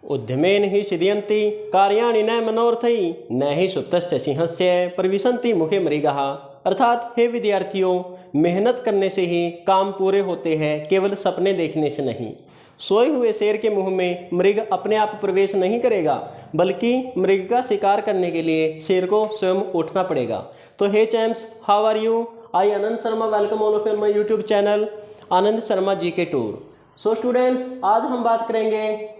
उद्यमेन हि सिद्ध्यन्ति कार्याणि न मनोरथैः न हि सुप्तस्य सिंहस्य प्रविशन्ति मुखे मृगाः। अर्थात हे विद्यार्थियों, मेहनत करने से ही काम पूरे होते हैं, केवल सपने देखने से नहीं। सोए हुए शेर के मुंह में मृग अपने आप प्रवेश नहीं करेगा, बल्कि मृग का शिकार करने के लिए शेर को स्वयं उठना पड़ेगा। तो hey champs, how are you? I Anand Sharma welcome all of my YouTube channel Anand Sharma ji के टूर। सो स्टूडेंट्स, आज हम बात करेंगे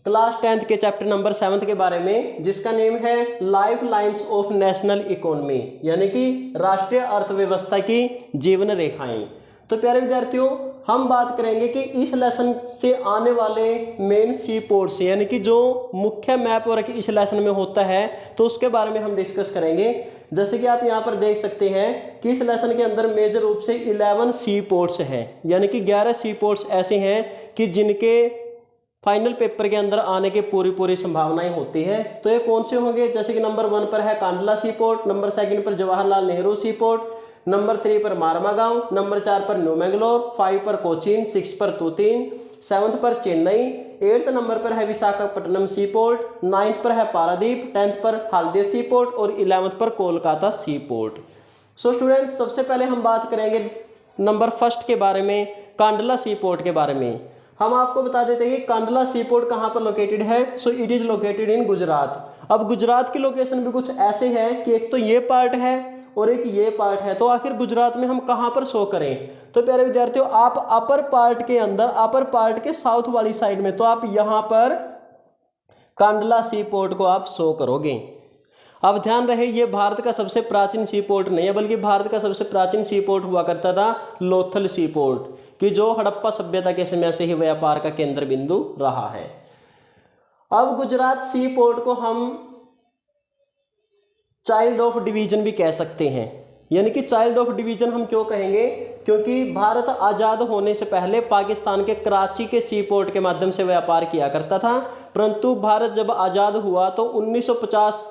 क्लास 10th के चैप्टर नंबर 7 के बारे में, जिसका नेम है life lines of national economy, यानी कि राष्ट्रीय अर्थव्यवस्था की जीवन रेखाएं। तो प्यारे विद्यार्थियों, हम बात करेंगे कि इस लेसन से आने वाले मेन सी पोर्ट्स, यानी कि जो मुख्य मैप वर्क इस लेसन में होता है, तो उसके बारे में हम डिस्कस करेंगे। जैसे कि आप यहाँ पर देख सकते हैं कि इस लेसन के अंदर मेजर रूप से 11 सी पोर्ट्स हैं, यानी कि 11 सी पोर्ट्स ऐसे हैं कि जिनके फाइनल पेपर के अंदर आने की पूरी संभावनाएं होती है। तो ये कौन से होंगे? जैसे कि नंबर 1 पर है कांडला सी पोर्ट, नंबर 2 पर Jawaharlal Nehru sea port, number 3 पर मारमागांव, नंबर 4 पर न्यू मैंगलोर, 5 पर कोचीन, 6 पर तूतीन, 7th पर चेन्नई, 8th नंबर पर है विशाखापट्टनम सी पोर्ट, 9th पर है पारादीप, 10th पर हल्दिया सी पोर्ट और 11th पर कोलकाता सी पोर्ट। सो स्टूडेंट्स, सबसे पहले हम बात करेंगे नंबर 1 के बारे में, कांडला सी पोर्ट के बारे में। हम आपको बता देते हैं कि कांडला सी पोर्ट कहाँ पर लोकेटेड है। सो इट इज लोकेटेड इन गुजरात। अब गुजरात की लोकेशन भी कुछ ऐसे है कि एक तो ये पार्ट है और एक ये पार्ट है, तो आखिर गुजरात में हम कहाँ पर शो करें? तो प्यारे विद्यार्थियों, आप अपर पार्ट के अंदर, अपर पार्ट के साउथ वाली साइड में, तो आप यहाँ पर कांडला सी पोर्ट को आप शो करोगे। अब ध्यान रहे, ये भारत का सबसे प्राचीन सी पोर्ट नहीं है, बल्कि भारत का सबसे प्राचीन सी पोर्ट हुआ करता था लोथल सी पोर्ट, कि जो हड़प्पा सभ्यता के समय से ही व्यापार का केंद्र बिंदु रहा है। अब गुजरात सी पोर्ट को हम चाइल्ड ऑफ डिवीजन भी कह सकते हैं। यानी कि चाइल्ड ऑफ डिवीजन हम क्यों कहेंगे? क्योंकि भारत आज़ाद होने से पहले पाकिस्तान के कराची के सी पोर्ट के माध्यम से व्यापार किया करता था, परंतु भारत जब आज़ाद हुआ तो 1950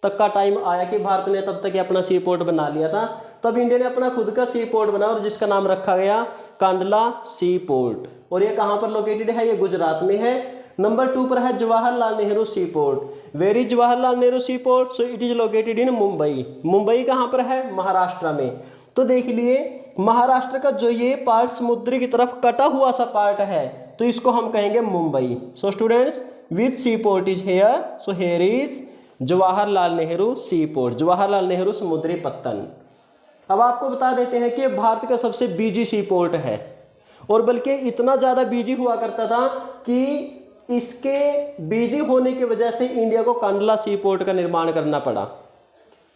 तक का टाइम आया कि भारत ने तब तक अपना सी पोर्ट बना लिया था। तब इंडिया ने अपना खुद का सी पोर्ट बनाया और जिसका नाम रखा गया कांडला सी पोर्ट। और ये कहाँ पर लोकेटेड है? ये गुजरात में है। नंबर 2 पर है Jawaharlal Nehru sea port. Where is Jawaharlal Nehru sea port? So it is located in Mumbai. Mumbai कहाँ पर है? महाराष्ट्र में। तो देख लिए, महाराष्ट्र का जो ये पार्ट समुद्र की तरफ कटा हुआ सा पार्ट है, तो इसको हम कहेंगे Mumbai. So students, which sea port is here? So here is Jawaharlal Nehru sea port, Jawaharlal Nehru समुद्री पत्तन। अब आपको बता देते हैं कि भारत का सबसे बिजी सी पोर्ट है, और बल्कि इतना ज़्यादा बिजी हुआ करता था कि इसके बिजी होने की वजह से इंडिया को कांडला सी पोर्ट का निर्माण करना पड़ा।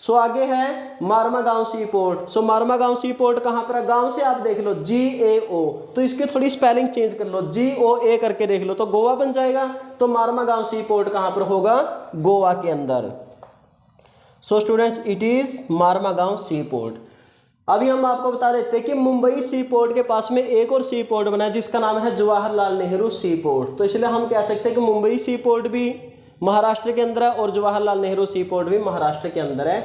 सो आगे है मारमागांव सी पोर्ट। सो मारमागांव सी पोर्ट कहाँ पर है? गांव से आप देख लो GAO, तो इसकी थोड़ी स्पेलिंग चेंज कर लो, GOA करके देख लो तो गोवा बन जाएगा। तो मारमागांव सी पोर्ट कहाँ पर होगा? गोवा के अंदर। So students, it is Marmagao sea port. अभी हम आपको बता देते हैं कि मुंबई सी पोर्ट के पास में एक और सी पोर्ट बना है जिसका नाम है जवाहरलाल नेहरू सी पोर्ट। तो इसलिए हम कह सकते हैं कि मुंबई सी पोर्ट भी महाराष्ट्र के अंदर है और जवाहरलाल नेहरू सी पोर्ट भी महाराष्ट्र के अंदर है।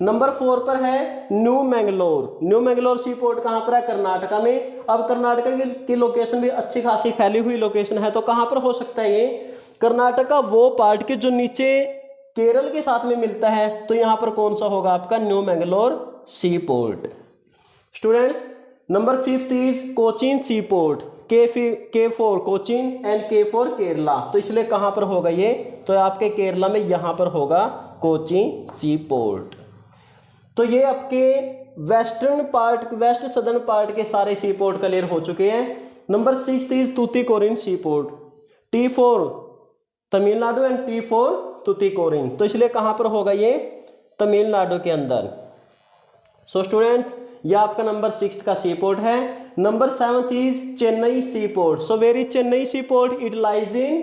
नंबर 4 पर है new Mangalore. New Mangalore sea port कहाँ पर है? कर्नाटका में। अब कर्नाटका की लोकेशन भी अच्छी खासी फैली हुई लोकेशन है, तो कहाँ पर हो सकता है ये? कर्नाटका वो पार्ट के जो नीचे केरल के साथ में मिलता है, तो यहाँ पर कौन सा होगा आपका? New Mangalore sea port. Students, number 5 is Cochin sea port. K for Cochin and K for Kerala. तो इसलिए कहाँ पर होगा ये? तो आपके केरला में यहाँ पर होगा कोचीन सी पोर्ट। तो ये आपके western part, west southern part के सारे सी पोर्ट क्लियर हो चुके हैं। Number 6 is Tuticorin sea port. T for Tamil Nadu and T for Tuticorin. तो इसलिए कहाँ पर होगा ये? तमिलनाडु के अंदर। सो स्टूडेंट्स, ये आपका नंबर 6 का सी पोर्ट है। Number 7 is Chennai sea port. So where is Chennai sea port? It lies in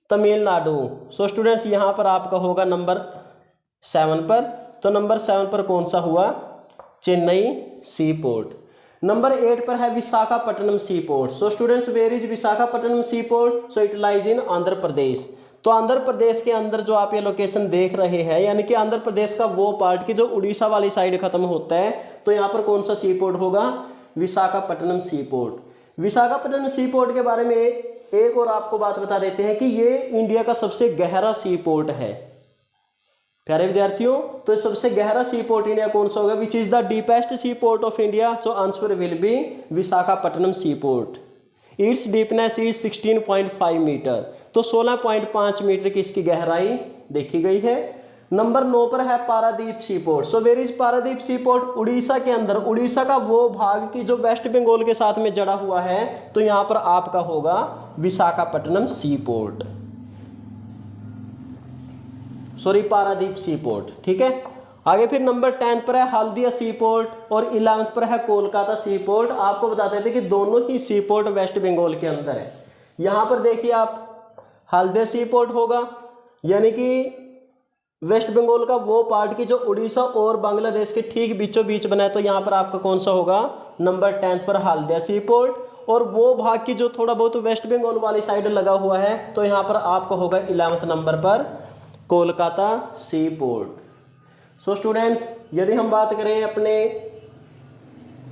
Tamil Nadu. So students, यहाँ पर आपका होगा नंबर 7 पर। तो नंबर 7 पर कौन सा हुआ? Chennai sea port. नंबर 8 पर है Visakhapatnam sea port. So students, where is Visakhapatnam sea port? So it lies in Andhra Pradesh. तो आंध्र प्रदेश के अंदर जो आप ये लोकेशन देख रहे हैं, यानी कि आंध्र प्रदेश का वो पार्ट की जो उड़ीसा वाली साइड खत्म होता है, तो यहाँ पर कौन सा सी पोर्ट होगा? Visakhapatnam sea port. Visakhapatnam sea port के बारे में एक और आपको बात बता देते हैं कि ये इंडिया का सबसे गहरा सी पोर्ट है। प्यारे विद्यार्थियों, तो सबसे गहरा सी पोर्ट इंडिया कौन सा होगा? Which is the deepest sea port of India? So answer will be Visakhapatnam sea port. It's deepness is 16.5 metre, तो 16.5 मीटर की इसकी गहराई देखी गई है। नंबर 9 पर है Paradip sea port. So where is Paradip sea port? Orissa के अंदर, उड़ीसा का वो भाग की जो वेस्ट बंगाल के साथ में जड़ा हुआ है, तो यहां पर आपका होगा Visakhapatnam sea port, sorry Paradip sea port. ठीक है, आगे फिर नंबर 10 पर है हल्दिया सी पोर्ट और 11th पर है कोलकाता सी पोर्ट। आपको बताते थे कि दोनों ही सी पोर्ट वेस्ट बंगाल के अंदर है। यहां पर देखिए आप, हल्दिया सी पोर्ट होगा यानी कि वेस्ट बंगाल का वो पार्ट की जो उड़ीसा और बांग्लादेश के ठीक बीचों बीच बना है, तो यहाँ पर आपका कौन सा होगा? नंबर 10 पर हल्दिया सी पोर्ट। और वो भाग की जो थोड़ा बहुत वेस्ट बंगाल वाली साइड लगा हुआ है, तो यहाँ पर आपका होगा 11th नंबर पर कोलकाता सी पोर्ट। सो स्टूडेंट्स, यदि हम बात करें अपने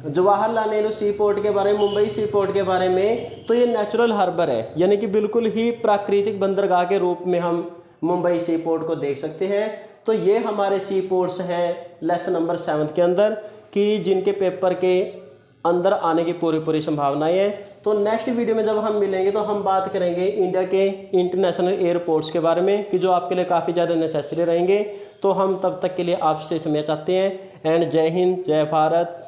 जवाहरलाल नेहरू सी पोर्ट के बारे में, मुंबई सी पोर्ट के बारे में, तो ये नेचुरल हार्बर है, यानी कि बिल्कुल ही प्राकृतिक बंदरगाह के रूप में हम मुंबई सी पोर्ट को देख सकते हैं। तो ये हमारे सी पोर्ट्स हैं लेसन नंबर 7 के अंदर, कि जिनके पेपर के अंदर आने की पूरी संभावनाएं हैं। तो नेक्स्ट वीडियो में जब हम मिलेंगे तो हम बात करेंगे इंडिया के इंटरनेशनल एयरपोर्ट्स के बारे में, कि जो आपके लिए काफ़ी ज़्यादा नेसेसरी रहेंगे। तो हम तब तक के लिए आपसे समय चाहते हैं। एंड जय हिंद, जय भारत।